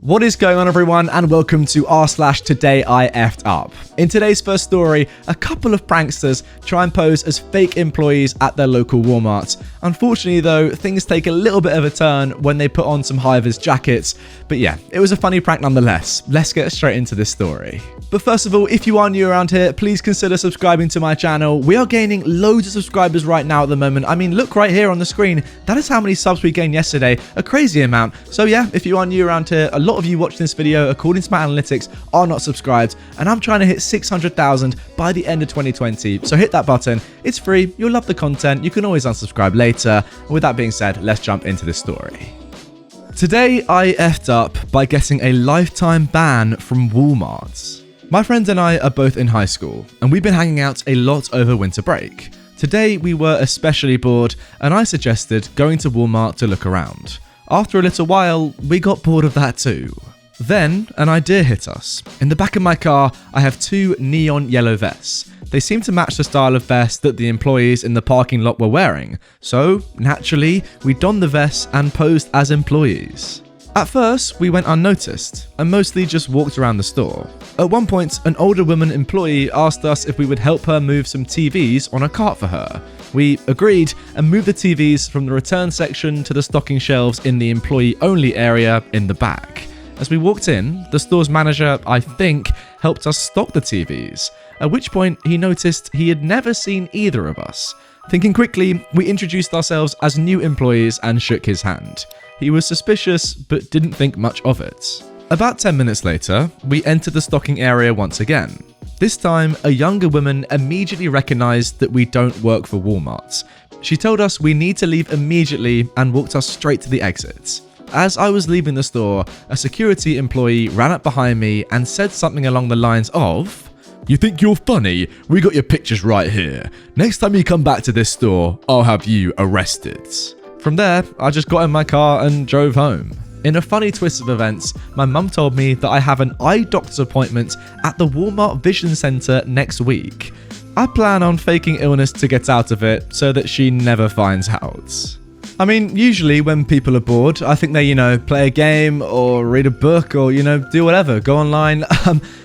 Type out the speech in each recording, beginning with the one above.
What is going on, everyone, and welcome to r/Today I F'd Up. In today's first story, a couple of pranksters try and pose as fake employees at their local Walmart. Unfortunately, though, things take a little bit of a turn when they put on some high-vis jackets. But yeah, it was a funny prank nonetheless. Let's get straight into this story. But first of all, if you are new around here, please consider subscribing to my channel. We are gaining loads of subscribers right now at the moment. I mean, look right here on the screen. That is how many subs we gained yesterday. A crazy amount. So yeah, if you are new around here, a lot of you watching this video, according to my analytics, are not subscribed. And I'm trying to hit 600,000 by the end of 2020. So hit that button. It's free. You'll love the content. You can always unsubscribe later. And with that being said, let's jump into this story. Today, I F'd up by getting a lifetime ban from Walmart. My friend and I are both in high school, and we've been hanging out a lot over winter break. Today, we were especially bored, and I suggested going to Walmart to look around. After a little while, we got bored of that too. Then, an idea hit us. In the back of my car, I have two neon yellow vests. They seem to match the style of vest that the employees in the parking lot were wearing. So, naturally, we donned the vests and posed as employees. At first, we went unnoticed and mostly just walked around the store. At one point, an older woman employee asked us if we would help her move some TVs on a cart for her. We agreed and moved the TVs from the return section to the stocking shelves in the employee-only area in the back. As we walked in, the store's manager, I think, helped us stock the TVs, at which point he noticed he had never seen either of us. Thinking quickly, we introduced ourselves as new employees and shook his hand. He was suspicious, but didn't think much of it. About 10 minutes later, we entered the stocking area once again. This time, a younger woman immediately recognized that we don't work for Walmart. She told us we need to leave immediately and walked us straight to the exit. As I was leaving the store, a security employee ran up behind me and said something along the lines of, "You think you're funny? We got your pictures right here. Next time you come back to this store, I'll have you arrested." From there, I just got in my car and drove home. In a funny twist of events, my mum told me that I have an eye doctor's appointment at the Walmart Vision Center next week. I plan on faking illness to get out of it so that she never finds out. I mean, usually when people are bored, I think they, play a game or read a book or, do whatever, go online.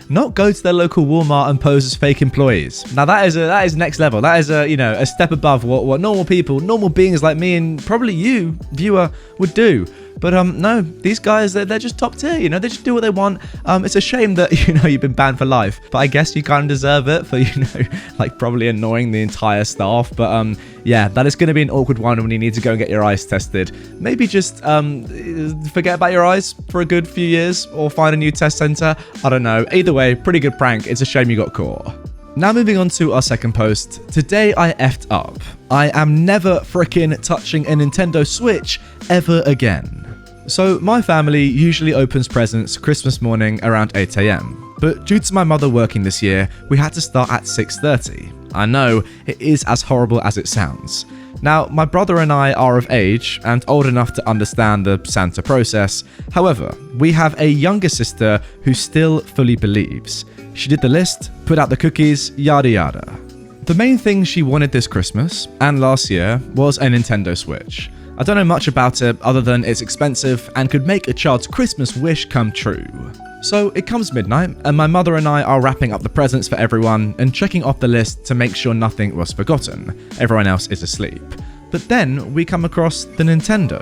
Not go to their local Walmart and pose as fake employees. Now that is next level. That is a step above what normal people, normal beings like me and probably you, viewer, would do. But no, these guys, they're just top tier, they just do what they want. It's a shame that, you've been banned for life. But I guess you kind of deserve it for, probably annoying the entire staff. But yeah, that is going to be an awkward one when you need to go and get your eyes tested. Maybe just forget about your eyes for a good few years or find a new test center. I don't know. Either way, pretty good prank. It's a shame you got caught. Now moving on to our second post. Today I F'd up. I am never frickin' touching a Nintendo Switch ever again. So my family usually opens presents Christmas morning around 8 AM. But due to my mother working this year, we had to start at 6:30. I know, it is as horrible as it sounds. Now, my brother and I are of age and old enough to understand the Santa process. However, we have a younger sister who still fully believes. She did the list, put out the cookies, yada yada. The main thing she wanted this Christmas, and last year, was a Nintendo Switch. I don't know much about it other than it's expensive and could make a child's Christmas wish come true. So it comes midnight, and my mother and I are wrapping up the presents for everyone and checking off the list to make sure nothing was forgotten. Everyone else is asleep. But then we come across the Nintendo.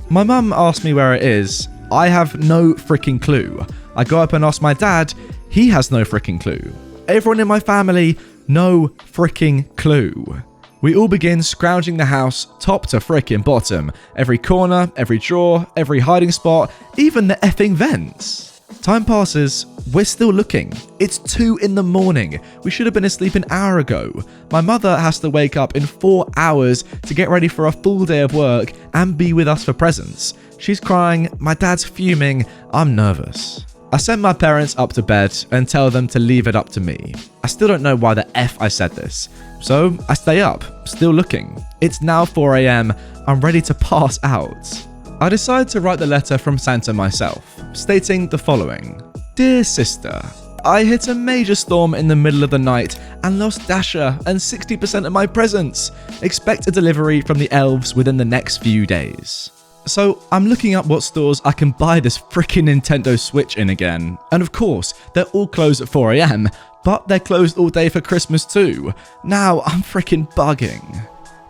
My mum asked me where it is. I have no freaking clue. I go up and ask my dad. He has no freaking clue. Everyone in my family, no freaking clue. We all begin scrounging the house top to freaking bottom. Every corner, every drawer, every hiding spot, even the effing vents. Time passes, we're still looking. It's 2 a.m. We should have been asleep an hour ago. My mother has to wake up in 4 hours to get ready for a full day of work and be with us for presents. She's crying, my dad's fuming, I'm nervous. I send my parents up to bed and tell them to leave it up to me. I still don't know why the F I said this. So I stay up, still looking. It's now 4 AM, I'm ready to pass out. I decide to write the letter from Santa myself, stating the following. Dear sister, I hit a major storm in the middle of the night and lost Dasher and 60% of my presents. Expect a delivery from the elves within the next few days. So I'm looking up what stores I can buy this freaking Nintendo Switch in again. And of course, they're all closed at 4 AM, but they're closed all day for Christmas too. Now I'm freaking bugging.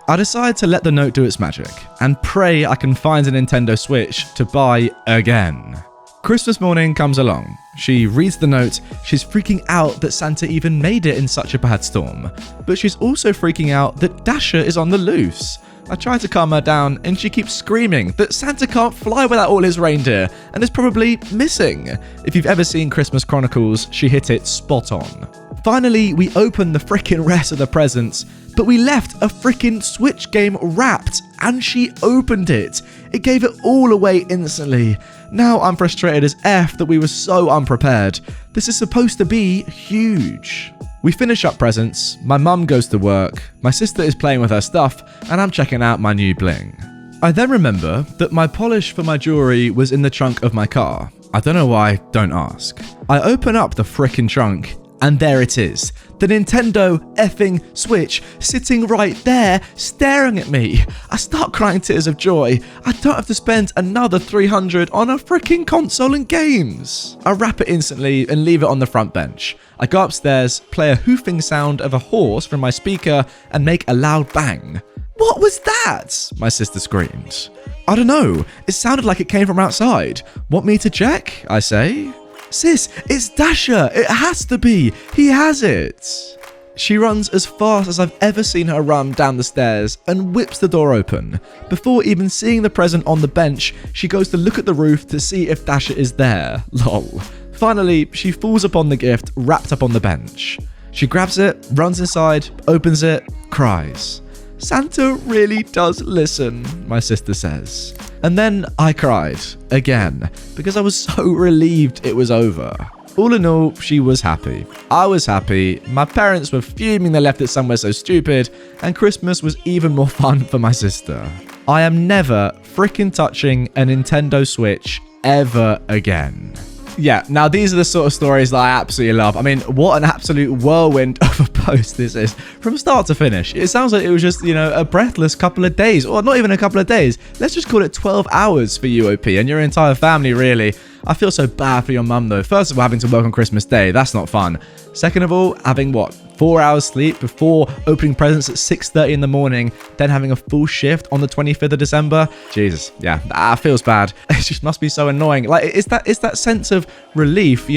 I decide to let the note do its magic and pray I can find a Nintendo Switch to buy again. Christmas morning comes along. She reads the note, she's freaking out that Santa even made it in such a bad storm. But she's also freaking out that Dasher is on the loose. I try to calm her down and she keeps screaming that Santa can't fly without all his reindeer and is probably missing. If you've ever seen Christmas Chronicles, she hit it spot on. Finally, we open the freaking rest of the presents, but we left a freaking Switch game wrapped and she opened it. It gave it all away instantly. Now I'm frustrated as F that we were so unprepared. This is supposed to be huge. We finish up presents, my mum goes to work, my sister is playing with her stuff, and I'm checking out my new bling. I then remember that my polish for my jewellery was in the trunk of my car. I don't know why, don't ask. I open up the frickin' trunk, and there it is. The Nintendo effing Switch sitting right there, staring at me. I start crying tears of joy. I don't have to spend another $300 on a freaking console and games. I wrap it instantly and leave it on the front bench. I go upstairs, play a hoofing sound of a horse from my speaker, and make a loud bang. What was that? My sister screamed. I don't know. It sounded like it came from outside. Want me to check? I say. Sis, it's Dasher. It has to be. He has it. She runs as fast as I've ever seen her run down the stairs and whips the door open. Before even seeing the present on the bench, she goes to look at the roof to see if Dasher is there. Lol. Finally, she falls upon the gift wrapped up on the bench. She grabs it, runs inside, opens it, cries. Santa really does listen, my sister says. And then I cried, again, because I was so relieved it was over. All in all, she was happy. I was happy, my parents were fuming they left it somewhere so stupid, and Christmas was even more fun for my sister. I am never frickin' touching a Nintendo Switch ever again. Yeah, now these are the sort of stories that I absolutely love. I mean, what an absolute whirlwind of a post this is, from start to finish. It sounds like it was just, a breathless couple of days, or not even a couple of days. Let's just call it 12 hours for UOP and your entire family, really. I feel so bad for your mum, though. First of all, having to work on Christmas Day, that's not fun. Second of all, having 4 hours sleep before opening presents at 6:30 in the morning, then having a full shift on the 25th of December. Jesus, yeah, that feels bad. It just must be so annoying. Like, it's that sense of relief,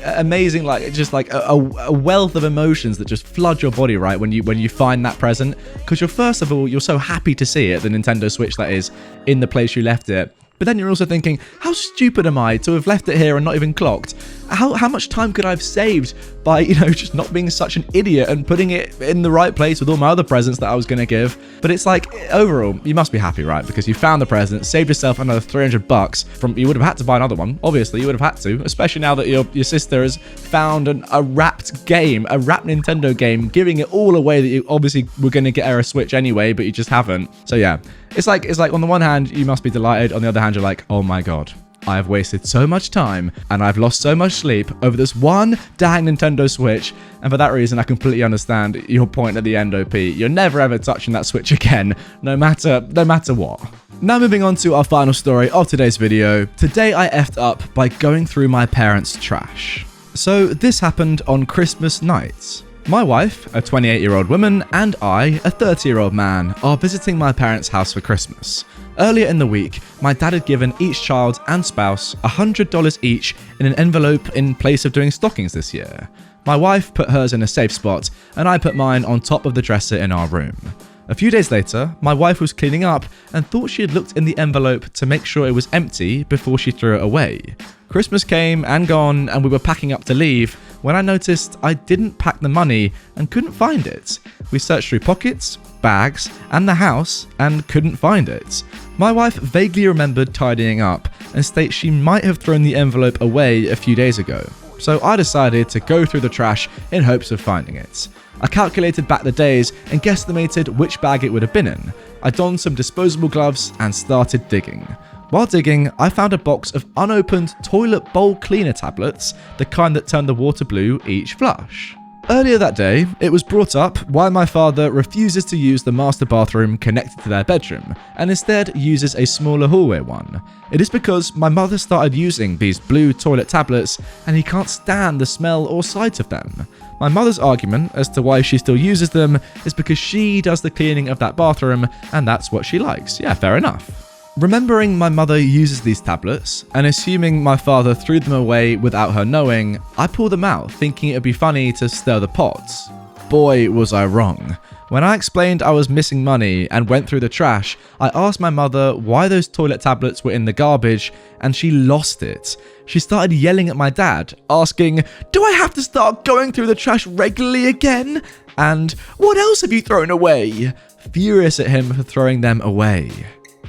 amazing, a wealth of emotions that just flood your body, right, when you find that present. Because you're so happy to see it, the Nintendo Switch that is, in the place you left it. But then you're also thinking, how stupid am I to have left it here and not even clocked? How much time could I have saved by, just not being such an idiot and putting it in the right place with all my other presents that I was going to give? But it's like, overall, you must be happy, right? Because you found the present, saved yourself another $300 from, you would have had to buy another one. Obviously, you would have had to, especially now that your sister has found a wrapped game, a wrapped Nintendo game, giving it all away that you obviously were going to get her a Switch anyway, but you just haven't. So yeah, it's like on the one hand, you must be delighted. On the other hand, you're like, oh my God. I have wasted so much time and I've lost so much sleep over this one dang Nintendo Switch, and for that reason I completely understand your point at the end, OP. You're never ever touching that Switch again, no matter what. Now moving on to our final story of today's video. Today I effed up by going through my parents' trash. So this happened on Christmas night. My wife, a 28-year-old woman, and I, a 30-year-old man, are visiting my parents' house for Christmas. Earlier in the week, my dad had given each child and spouse $100 each in an envelope in place of doing stockings this year. My wife put hers in a safe spot, and I put mine on top of the dresser in our room. A few days later, my wife was cleaning up and thought she had looked in the envelope to make sure it was empty before she threw it away. Christmas came and gone, and we were packing up to leave when I noticed I didn't pack the money and couldn't find it. We searched through pockets, bags, and the house and couldn't find it. My wife vaguely remembered tidying up and states she might have thrown the envelope away a few days ago. So I decided to go through the trash in hopes of finding it. I calculated back the days and guesstimated which bag it would have been in. I donned some disposable gloves and started digging. While digging, I found a box of unopened toilet bowl cleaner tablets, the kind that turn the water blue each flush. Earlier that day, it was brought up why my father refuses to use the master bathroom connected to their bedroom and instead uses a smaller hallway one. It is because my mother started using these blue toilet tablets and he can't stand the smell or sight of them. My mother's argument as to why she still uses them is because she does the cleaning of that bathroom and that's what she likes. Yeah, fair enough. Remembering my mother uses these tablets, and assuming my father threw them away without her knowing, I pulled them out thinking it'd be funny to stir the pot. Boy, was I wrong. When I explained I was missing money and went through the trash, I asked my mother why those toilet tablets were in the garbage, and she lost it. She started yelling at my dad, asking, "Do I have to start going through the trash regularly again? And what else have you thrown away?" Furious at him for throwing them away.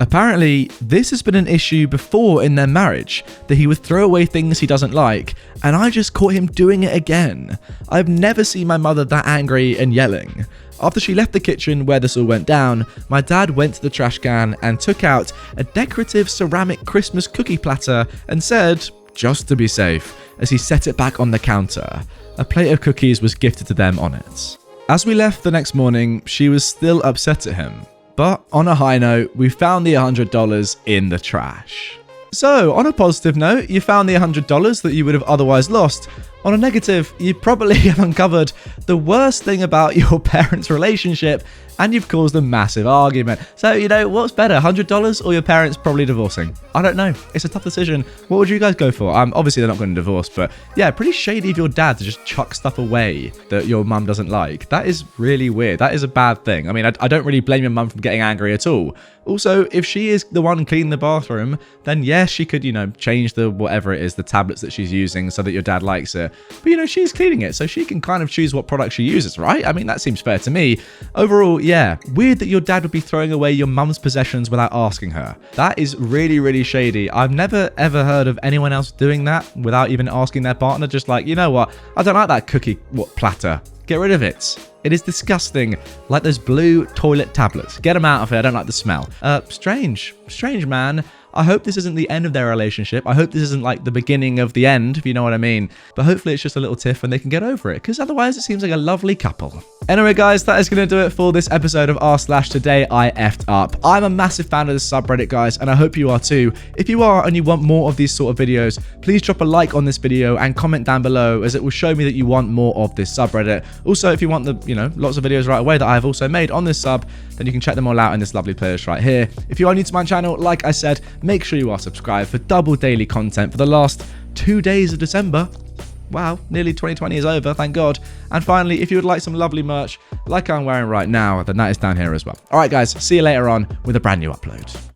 Apparently, this has been an issue before in their marriage, that he would throw away things he doesn't like, and I just caught him doing it again. I've never seen my mother that angry and yelling. After she left the kitchen where this all went down, my dad went to the trash can and took out a decorative ceramic Christmas cookie platter and said, "Just to be safe," as he set it back on the counter. A plate of cookies was gifted to them on it. As we left the next morning, she was still upset at him. But on a high note, we found the $100 in the trash. So, on a positive note, you found the $100 that you would have otherwise lost. On a negative, you probably have uncovered the worst thing about your parents' relationship, and you've caused a massive argument. So, what's better, $100 or your parents probably divorcing? I don't know. It's a tough decision. What would you guys go for? Obviously, they're not going to divorce, but yeah, pretty shady of your dad to just chuck stuff away that your mum doesn't like. That is really weird. That is a bad thing. I mean, I don't really blame your mum for getting angry at all. Also, if she is the one cleaning the bathroom, then yes, she could, change the whatever it is, the tablets that she's using so that your dad likes it. But, she's cleaning it, so she can kind of choose what product she uses, right? I mean, that seems fair to me. Overall, yeah, weird that your dad would be throwing away your mum's possessions without asking her. That is really, really shady. I've never, ever heard of anyone else doing that without even asking their partner, just like, you know what? I don't like that cookie platter. Get rid of it. It is disgusting. Like those blue toilet tablets. Get them out of here. I don't like the smell. Strange, man. I hope this isn't the end of their relationship. I hope this isn't like the beginning of the end, if you know what I mean. But hopefully it's just a little tiff and they can get over it, because otherwise it seems like a lovely couple. Anyway, guys, that is going to do it for this episode of r/Today I Effed Up. I'm a massive fan of this subreddit, guys, and I hope you are too. If you are and you want more of these sort of videos, please drop a like on this video and comment down below, as it will show me that you want more of this subreddit. Also, if you want the, lots of videos right away that I've also made on this sub, then you can check them all out in this lovely playlist right here. If you are new to my channel, like I said, make sure you are subscribed for double daily content for the last 2 days of December. Wow, nearly 2020 is over, thank God. And finally, if you would like some lovely merch like I'm wearing right now, then that is down here as well. All right, guys, see you later on with a brand new upload.